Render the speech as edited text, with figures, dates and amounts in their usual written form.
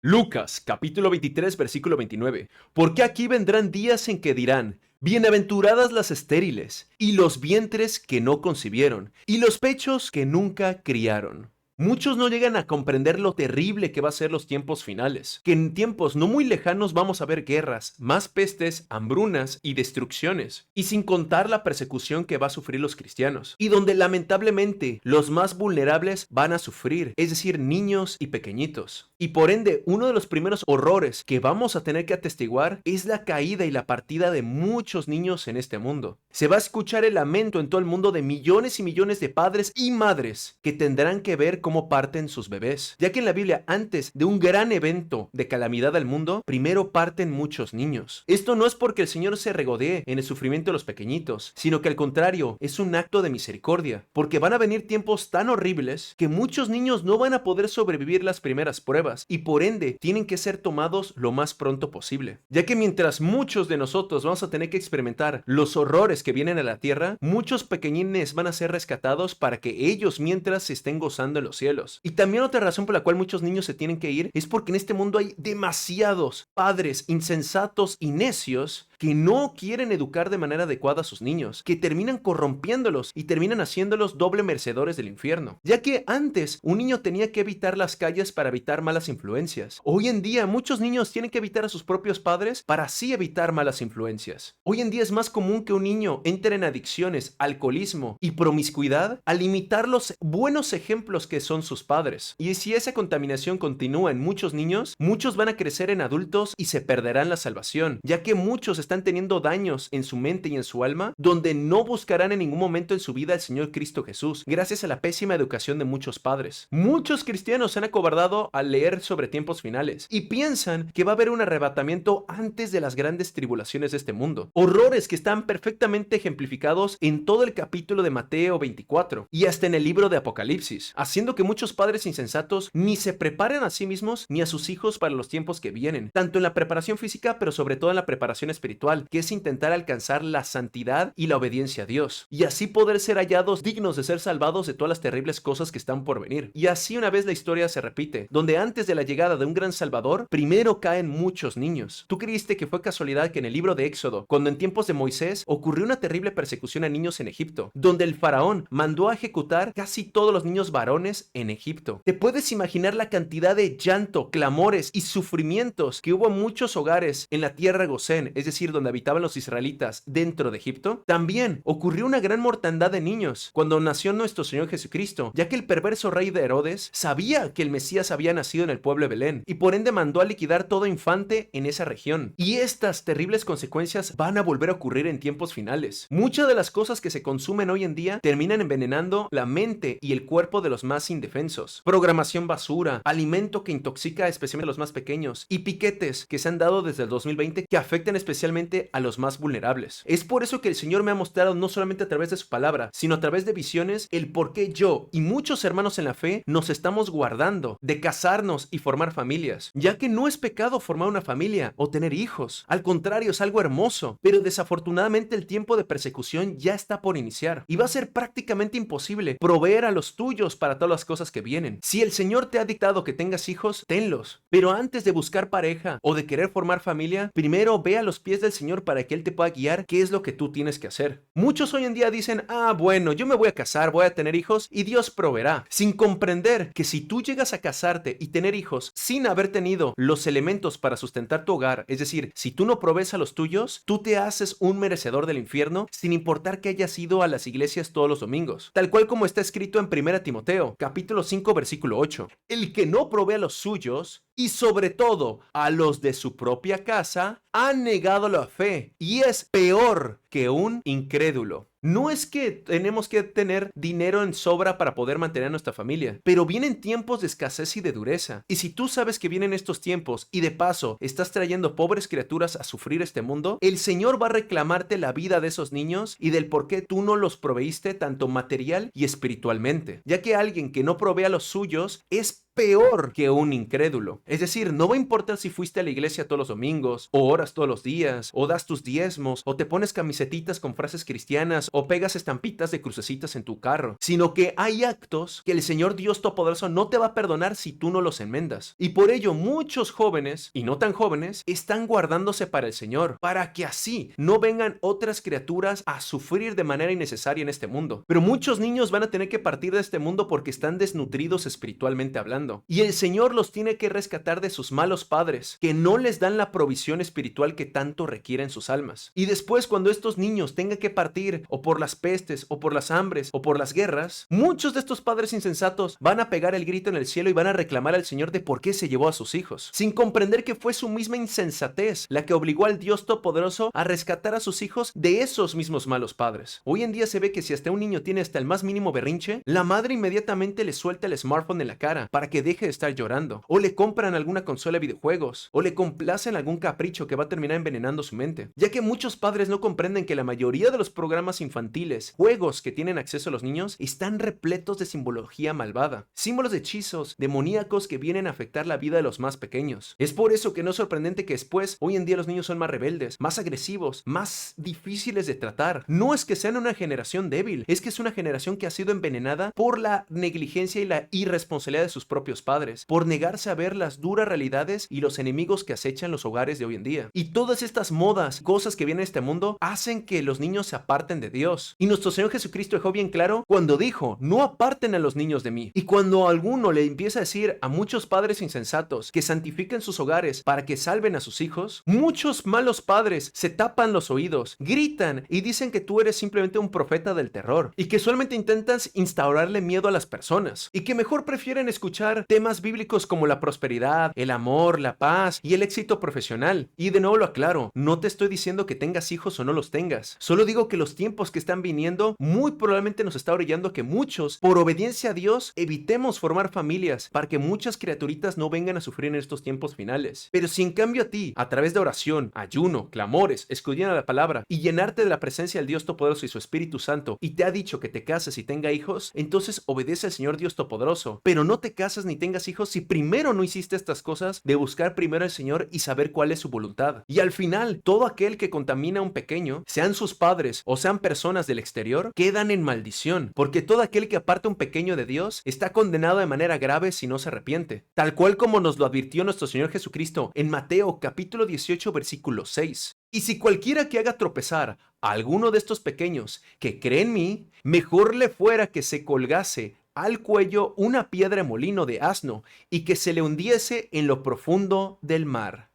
Lucas, capítulo 23, versículo 29. Porque aquí vendrán días en que dirán, bienaventuradas las estériles, y los vientres que no concibieron, y los pechos que nunca criaron. Muchos no llegan a comprender lo terrible que va a ser los tiempos finales, que en tiempos no muy lejanos vamos a ver guerras, más pestes, hambrunas y destrucciones, y sin contar la persecución que va a sufrir los cristianos, y donde lamentablemente los más vulnerables van a sufrir, es decir, niños y pequeñitos. Y por ende, uno de los primeros horrores que vamos a tener que atestiguar es la caída y la partida de muchos niños en este mundo. Se va a escuchar el lamento en todo el mundo de millones y millones de padres y madres que tendrán que ver cómo parten sus bebés, ya que en la Biblia, antes de un gran evento de calamidad al mundo, primero parten muchos niños. Esto no es porque el Señor se regodee en el sufrimiento de los pequeñitos, sino que al contrario, es un acto de misericordia, porque van a venir tiempos tan horribles que muchos niños no van a poder sobrevivir las primeras pruebas y por ende tienen que ser tomados lo más pronto posible, ya que mientras muchos de nosotros vamos a tener que experimentar los horrores que vienen a la tierra, muchos pequeñines van a ser rescatados para que ellos mientras se estén gozando en los cielos. Y también otra razón por la cual muchos niños se tienen que ir es porque en este mundo hay demasiados padres insensatos y necios que no quieren educar de manera adecuada a sus niños, que terminan corrompiéndolos y terminan haciéndolos doble merecedores del infierno, ya que antes un niño tenía que evitar las calles para evitar malas influencias. Hoy en día muchos niños tienen que evitar a sus propios padres para así evitar malas influencias. Hoy en día es más común que un niño entre en adicciones, alcoholismo y promiscuidad al imitar los buenos ejemplos que son sus padres. Y si esa contaminación continúa en muchos niños, muchos van a crecer en adultos y se perderán la salvación, ya que muchos están teniendo daños en su mente y en su alma, donde no buscarán en ningún momento en su vida al Señor Cristo Jesús, gracias a la pésima educación de muchos padres. Muchos cristianos se han acobardado al leer sobre tiempos finales y piensan que va a haber un arrebatamiento antes de las grandes tribulaciones de este mundo. Horrores que están perfectamente ejemplificados en todo el capítulo de Mateo 24 y hasta en el libro de Apocalipsis, haciendo que muchos padres insensatos ni se preparen a sí mismos ni a sus hijos para los tiempos que vienen, tanto en la preparación física pero sobre todo en la preparación espiritual, que es intentar alcanzar la santidad y la obediencia a Dios, y así poder ser hallados dignos de ser salvados de todas las terribles cosas que están por venir. Y así una vez la historia se repite, donde antes de la llegada de un gran Salvador, primero caen muchos niños. ¿Tú creíste que fue casualidad que en el libro de Éxodo, cuando en tiempos de Moisés ocurrió una terrible persecución a niños en Egipto, donde el faraón mandó a ejecutar casi todos los niños varones en Egipto? ¿Te puedes imaginar la cantidad de llanto, clamores y sufrimientos que hubo en muchos hogares en la tierra Gosén, es decir, donde habitaban los israelitas dentro de Egipto? También ocurrió una gran mortandad de niños cuando nació nuestro Señor Jesucristo, ya que el perverso rey de Herodes sabía que el Mesías había nacido en el pueblo de Belén y por ende mandó a liquidar todo infante en esa región. Y estas terribles consecuencias van a volver a ocurrir en tiempos finales. Muchas de las cosas que se consumen hoy en día terminan envenenando la mente y el cuerpo de los más indefensos. Programación basura, alimento que intoxica especialmente a los más pequeños y piquetes que se han dado desde el 2020 que afectan especialmente a los más vulnerables. Es por eso que el Señor me ha mostrado no solamente a través de su palabra, sino a través de visiones, el por qué yo y muchos hermanos en la fe nos estamos guardando de casarnos y formar familias, ya que no es pecado formar una familia o tener hijos. Al contrario, es algo hermoso, pero desafortunadamente el tiempo de persecución ya está por iniciar y va a ser prácticamente imposible proveer a los tuyos para todas las cosas que vienen. Si el Señor te ha dictado que tengas hijos, tenlos, pero antes de buscar pareja o de querer formar familia, primero ve a los pies del Señor para que Él te pueda guiar qué es lo que tú tienes que hacer. Muchos hoy en día dicen, bueno, yo me voy a casar, voy a tener hijos y Dios proveerá, sin comprender que si tú llegas a casarte y tener hijos sin haber tenido los elementos para sustentar tu hogar, es decir, si tú no provees a los tuyos, tú te haces un merecedor del infierno sin importar que hayas ido a las iglesias todos los domingos, tal cual como está escrito en 1 Timoteo, capítulo 5, versículo 8. El que no provee a los suyos, y sobre todo a los de su propia casa, ha negado la fe y es peor que un incrédulo. No es que tenemos que tener dinero en sobra para poder mantener a nuestra familia, pero vienen tiempos de escasez y de dureza. Y si tú sabes que vienen estos tiempos y de paso estás trayendo pobres criaturas a sufrir este mundo, el Señor va a reclamarte la vida de esos niños y del por qué tú no los proveíste tanto material y espiritualmente, ya que alguien que no provee a los suyos es peor que un incrédulo. Es decir, no va a importar si fuiste a la iglesia todos los domingos, o oras todos los días, o das tus diezmos, o te pones camisetitas con frases cristianas, o pegas estampitas de crucecitas en tu carro, sino que hay actos que el Señor Dios Todopoderoso no te va a perdonar si tú no los enmendas. Y por ello muchos jóvenes, y no tan jóvenes, están guardándose para el Señor, para que así no vengan otras criaturas a sufrir de manera innecesaria en este mundo. Pero muchos niños van a tener que partir de este mundo porque están desnutridos espiritualmente hablando. Y el Señor los tiene que rescatar de sus malos padres, que no les dan la provisión espiritual que tanto requieren sus almas. Y después, cuando estos niños tengan que partir, o por las pestes, o por las hambres, o por las guerras, muchos de estos padres insensatos van a pegar el grito en el cielo y van a reclamar al Señor de por qué se llevó a sus hijos, sin comprender que fue su misma insensatez la que obligó al Dios Todopoderoso a rescatar a sus hijos de esos mismos malos padres. Hoy en día se ve que si hasta un niño tiene hasta el más mínimo berrinche, la madre inmediatamente le suelta el smartphone en la cara para que deje de estar llorando, o le compran alguna consola de videojuegos, o le complacen algún capricho que va a terminar envenenando su mente, ya que muchos padres no comprenden que la mayoría de los programas infantiles, juegos que tienen acceso a los niños, están repletos de simbología malvada, símbolos de hechizos demoníacos que vienen a afectar la vida de los más pequeños. Es por eso que no es sorprendente que después, hoy en día los niños son más rebeldes, más agresivos, más difíciles de tratar. No es que sean una generación débil, es que es una generación que ha sido envenenada por la negligencia y la irresponsabilidad de sus propios padres, por negarse a ver las duras realidades y los enemigos que acechan los hogares de hoy en día. Y todas estas modas, cosas que vienen a este mundo, hacen que los niños se aparten de Dios. Y nuestro Señor Jesucristo dejó bien claro cuando dijo: no aparten a los niños de mí. Y cuando alguno le empieza a decir a muchos padres insensatos que santifiquen sus hogares para que salven a sus hijos, muchos malos padres se tapan los oídos, gritan y dicen que tú eres simplemente un profeta del terror y que solamente intentas instaurarle miedo a las personas y que mejor prefieren escuchar temas bíblicos como la prosperidad, el amor, la paz y el éxito profesional. Y de nuevo lo aclaro, no te estoy diciendo que tengas hijos o no los tengas, solo digo que los tiempos que están viniendo muy probablemente nos está orillando a que muchos, por obediencia a Dios, evitemos formar familias para que muchas criaturitas no vengan a sufrir en estos tiempos finales. Pero si en cambio a ti, a través de oración, ayuno, clamores, escudriñar la palabra y llenarte de la presencia del Dios Todopoderoso y su Espíritu Santo, y te ha dicho que te cases y tenga hijos, entonces obedece al Señor Dios Todopoderoso. Pero no te casas ni tengas hijos si primero no hiciste estas cosas de buscar primero al Señor y saber cuál es su voluntad. Y al final, todo aquel que contamina a un pequeño, sean sus padres o sean personas del exterior, quedan en maldición, porque todo aquel que aparta a un pequeño de Dios está condenado de manera grave si no se arrepiente, tal cual como nos lo advirtió nuestro Señor Jesucristo en Mateo capítulo 18 versículo 6. Y si cualquiera que haga tropezar a alguno de estos pequeños que cree en mí, mejor le fuera que se colgase al cuello una piedra de molino de asno y que se le hundiese en lo profundo del mar.